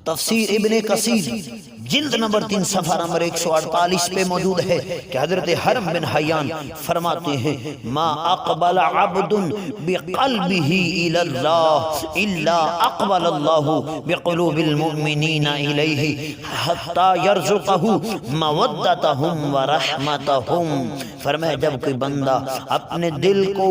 تفسیر ابن کثیر جلد نمبر 3 صفحہ نمبر 148 پہ موجود ہے کہ حضرت حرم بن حیان فرماتے ہیں ما اقبل عبد بقلبه الى اللہ الا اقبل اللہ بقلوب المؤمنین الیہ حتی یرزقہ مودتہم ورحمتہم۔ فرمایا جب کوئی بندہ اپنے دل کو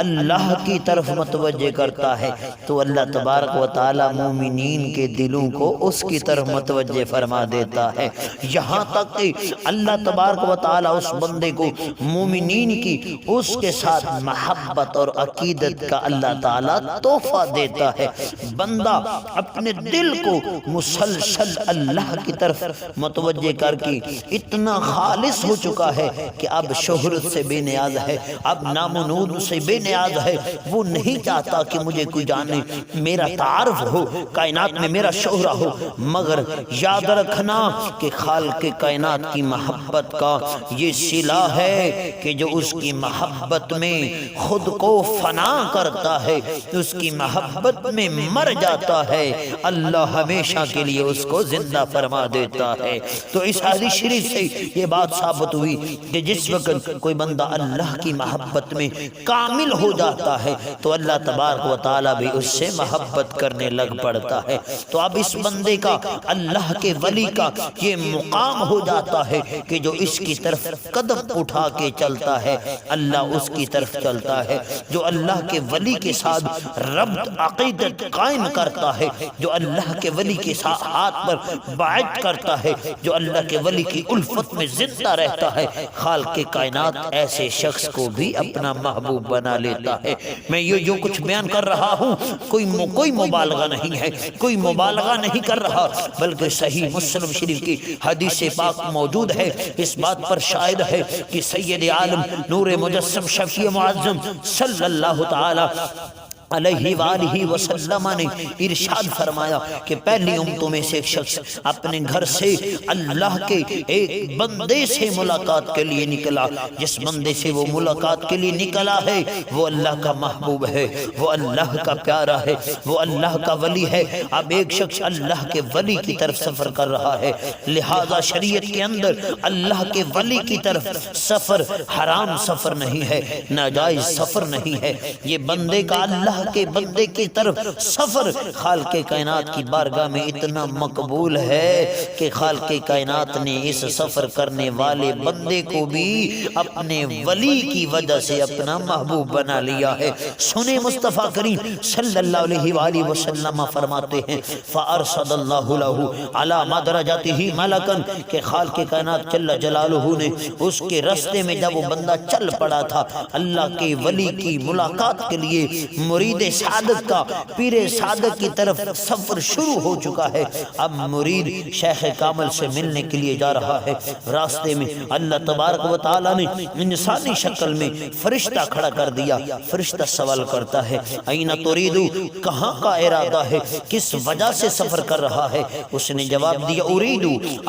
اللہ کی طرف متوجہ کرتا ہے تو اللہ تبارک و تعالی مومنین کے دلوں کو اس کی طرف متوجہ فرما دیتا ہے، یہاں تک کہ اللہ تبارک و تعالی اس بندے کو مومنین کی اس کے ساتھ محبت اور عقیدت کا اللہ تعالی تحفہ دیتا ہے۔ بندہ اپنے دل کو مسلسل اللہ کی طرف متوجہ کر کے اتنا خالص ہو چکا ہے کہ اب شہرت سے بے نیاز ہے، اب نام و نور سے بے نیاز ہے، وہ نہیں چاہتا کہ مجھے کوئی جانے، میرا تعارف ہو، کائنات میں میرا شہرہ ہو، مگر یاد رکھنا کہ خالق کائنات کی محبت کا یہ صلہ ہے کہ جو اس کی محبت میں خود کو فنا کرتا ہے، اس کی محبت میں مر جاتا ہے، اللہ ہمیشہ کے لیے اس کو زندہ فرما دیتا ہے۔ تو اس حدیث شریف سے یہ بات ثابت ہوئی کہ جس وقت کوئی بندہ اللہ کی محبت میں کامل ہو جاتا ہے تو اللہ تبارک و تعالی بھی اس سے محبت کرنے لگ پڑتا ہے۔ تو اب اس بندے کا اللہ کے ولی کا یہ مقام ہو جاتا ہے کہ جو اس کی طرف قدم اٹھا کے چلتا ہے اللہ اس کی طرف چلتا ہے، جو اللہ کے ولی کے ساتھ ربط عقیدت قائم کرتا ہے، جو اللہ کے ولی کے ساتھ ہاتھ پر بیعت کرتا ہے، جو اللہ کے ولی کی الفت میں زندہ رہتا ہے، خالق کائنات ایسے شخص کو بھی اپنا محبوب بنا لیتا ہے۔ میں یہ جو کچھ بیان کر رہا ہوں کوئی مبالغہ نہیں ہے، کوئی مبالغہ نہیں کر رہا، بلکہ صحیح مسلم شریف کی حدیث پاک موجود ہے، اس بات پر شاہد ہے کہ سید عالم نور مجسم شفیع معظم صلی اللہ تعالی علیہ وآلہ وسلم نے ارشاد فرمایا کہ پہلی امتوں میں سے ایک شخص اپنے گھر سے اللہ کے ایک بندے سے ملاقات کے لیے نکلا، جس بندے سے وہ ملاقات کے لیے نکلا ہے وہ اللہ کا محبوب ہے، وہ اللہ کا پیارا ہے، وہ اللہ کا ولی ہے۔ اب ایک شخص اللہ کے ولی کی طرف سفر کر رہا ہے، لہذا شریعت کے اندر اللہ کے ولی کی طرف سفر حرام سفر نہیں ہے، ناجائز سفر نہیں ہے، یہ بندے کا اللہ کے بندے کی طرف سفر خالق کائنات کی بارگاہ میں اتنا مقبول ہے کہ خالق کائنات نے اس سفر کرنے والے بندے کو بھی اپنے ولی کی وجہ سے اپنا محبوب بنا لیا ہے۔ سنیں مصطفیٰ کریم صلی اللہ علیہ وآلہ وسلم فرماتے ہیں فَأَرْصَدَ اللَّهُ لَهُ عَلَى مَدْرَجَتِهِ مَلَكًا کہ خالق کائنات جل جلالہ نے اس کے رستے میں جب وہ بندہ چل پڑا تھا اللہ کے ولی کی ملاقات کے لیے، مرید صادق کا پیر صادق کی طرف سفر شروع ہو چکا ہے، اب مرید شیخ کامل سے ملنے کے لیے جا رہا ہے، راستے میں اللہ تبارک و تعالی نے انسانی شکل میں فرشتہ کھڑا کر دیا۔ فرشتہ سوال کرتا ہے این ترید، کہاں کا ارادہ ہے، کس وجہ سے سفر کر رہا ہے؟ اس نے جواب دیا ارید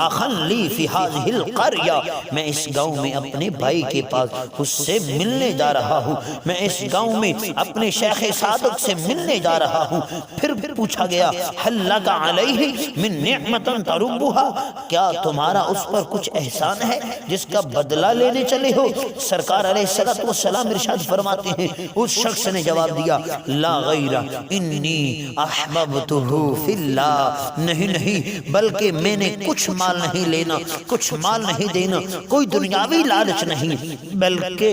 اخا لی فی هذه القرية، میں اس گاؤں میں اپنے بھائی کے پاس اس سے ملنے جا رہا ہوں، میں اس گاؤں میں اپنے شیخ صادق سے ملنے جا رہا ہوں۔ پھر پوچھا گیا هل لك علیہ من نعمت تربها، کیا تمہارا اس پر کچھ احسان ہے جس کا بدلہ لینے چلے ہو؟ سرکار علیہ الصلوۃ والسلام ارشاد فرماتے ہیں اس شخص نے جواب دیا لا غیر انی احببته فی اللہ، نہیں بلکہ میں نے کچھ مال نہیں لینا، کچھ مال نہیں دینا، کوئی دنیاوی لالچ نہیں، بلکہ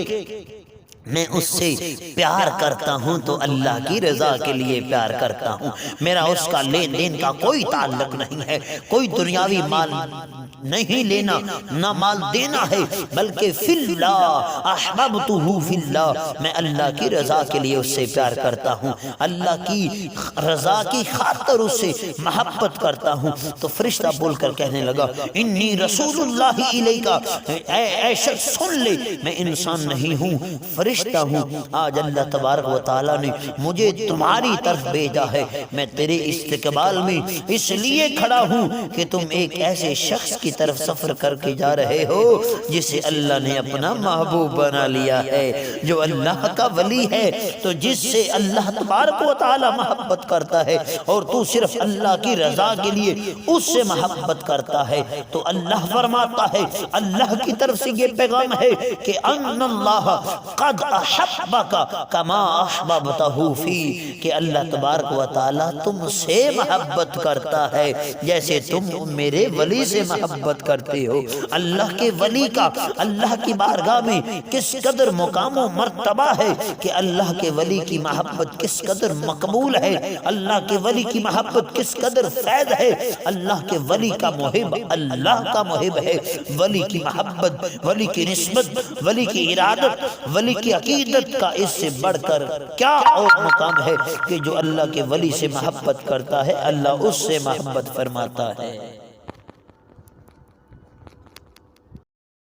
میں اس سے پیار کرتا ہوں تو اللہ کی رضا کے لیے پیار کرتا ہوں، میرا اس کا لین دین کا کوئی تعلق نہیں ہے، کوئی دنیاوی مال نہیں لینا نہ مال دینا ہے، بلکہ فی اللہ احببتہ فی اللہ، میں اللہ کی رضا کے لیے اس سے پیار کرتا ہوں، اللہ کی رضا کی خاطر اس سے محبت کرتا ہوں۔ تو فرشتہ بول کر کہنے لگا انی رسول اللہ الیک، اے شخص سن لے میں انسان نہیں ہوں، فرشتہ فرشتہ ہوں، آج اللہ تبارک و تعالیٰ نے مجھے تمہاری طرف بھیجا ہے، میں تیرے استقبال میں اس لیے کھڑا ہوں کہ تم ایک ایسے شخص کی طرف سفر کر کے جا رہے ہو جسے اللہ نے اپنا محبوب بنا لیا ہے، جو اللہ کا ولی ہے، تو جس سے اللہ تبارک و تعالی محبت کرتا ہے اور تو صرف اللہ کی رضا کے لیے اس سے محبت کرتا ہے، تو اللہ فرماتا ہے، اللہ کی طرف سے یہ پیغام ہے کہ ان اللہ قد احبک کما احببتہ فی، کہ اللہ تبارک و تعالی تم سے محبت کرتا ہے جیسے تم میرے ولی سے محبت کرتے ہو۔ اللہ کے ولی کا اللہ کی بارگاہ میں کس قدر مقام و مرتبہ ہے کہ اللہ کے ولی کی محبت کس قدر مقبول ہے، اللہ کے ولی کی محبت کس قدر فیض ہے، اللہ کے ولی کا محب اللہ کا محب ہے۔ ولی کی محبت، ولی کی نسبت، ولی کی ارادت، ولی کی عقیدت کا اس سے بڑھ کر کیا اور مقام ہے کہ جو اللہ کے ولی سے محبت کرتا ہے اللہ اس سے محبت فرماتا ہے۔